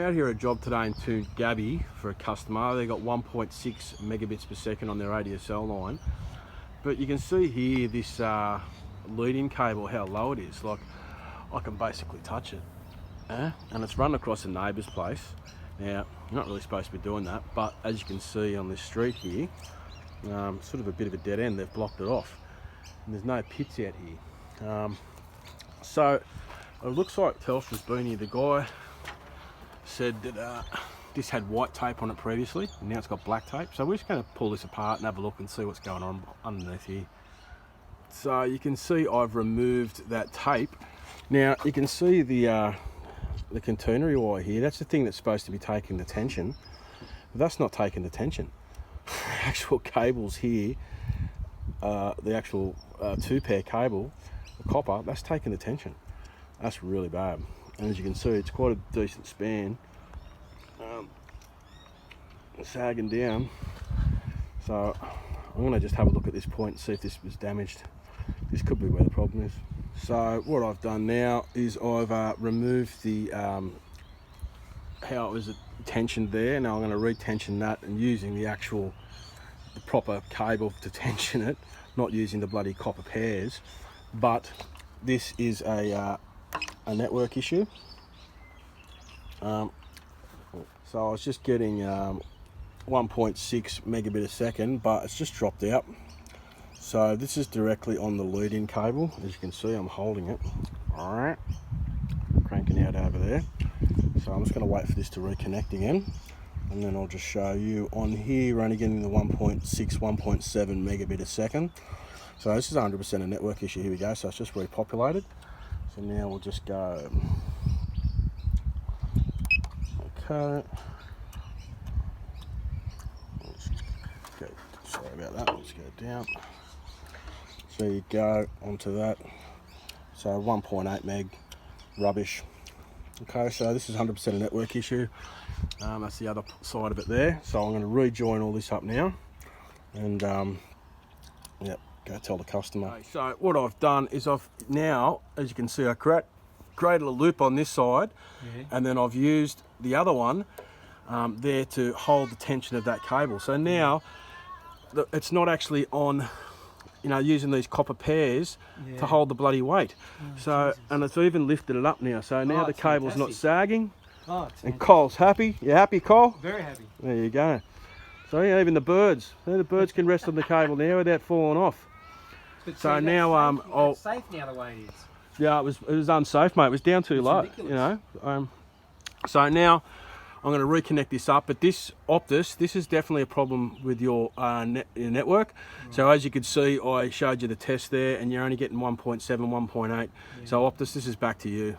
out here at a job today in Toongabbie for a customer. They got 1.6 megabits per second on their ADSL line, but you can see here this lead-in cable, how low it is. Like, I can basically touch it, and it's run across a neighbour's place. Now, you're not really supposed to be doing that, but as you can see on this street here, sort of a bit of a dead end. They've blocked it off, and there's no pits out here. So it looks like Telstra's been here. The guy said that this had white tape on it previously, and now it's got black tape. So we're just going to pull this apart and have a look and see what's going on underneath here. So you can see I've removed that tape. Now you can see the catenary wire here. That's the thing that's supposed to be taking the tension. But that's not taking the tension. Actual cables here, the actual 2-pair cable, the copper, that's taking the tension. That's really bad. And as you can see, it's quite a decent span, sagging down. So I'm going to just have a look at this point and see if this was damaged. This could be where the problem is. So what I've done now is I've removed the how it was tensioned there. Now I'm going to retension that, and using the proper cable to tension it, not using the bloody copper pairs. But this is a network issue. So I was just getting 1.6 megabit a second, but it's just dropped out. So this is directly on the lead-in cable. As you can see, I'm holding it. All right, cranking out over there. So I'm just going to wait for this to reconnect again, and then I'll just show you on here. We're only getting the 1.6, 1.7 megabit a second. So this is 100% a network issue. Here we go. So it's just repopulated. So now we'll just go. Okay. Let's go. Sorry about that. Let's go down. So you go onto that. So 1.8 meg, rubbish. Okay, so this is 100% a network issue. That's the other side of it there. So I'm going to rejoin all this up now, and yep, go tell the customer. Okay, so what I've done is I've now, as you can see, I created a loop on this side, and then I've used the other one there to hold the tension of that cable. So now it's not actually on, you know, using these copper pairs to hold the bloody weight. So, and it's even lifted it up now. So now the cable's not sagging. And Cole's happy. You happy, Cole? Very happy. There you go. So yeah, even the birds can rest on the cable now without falling off. So now it's safe now the way it is. Yeah, it was unsafe, mate. It was down too low, ridiculous. You know. So now I'm going to reconnect this up, but this Optus, this is definitely a problem with your network. Right. So as you can see, I showed you the test there, and you're only getting 1.7, 1.8. Yeah. So Optus, this is back to you.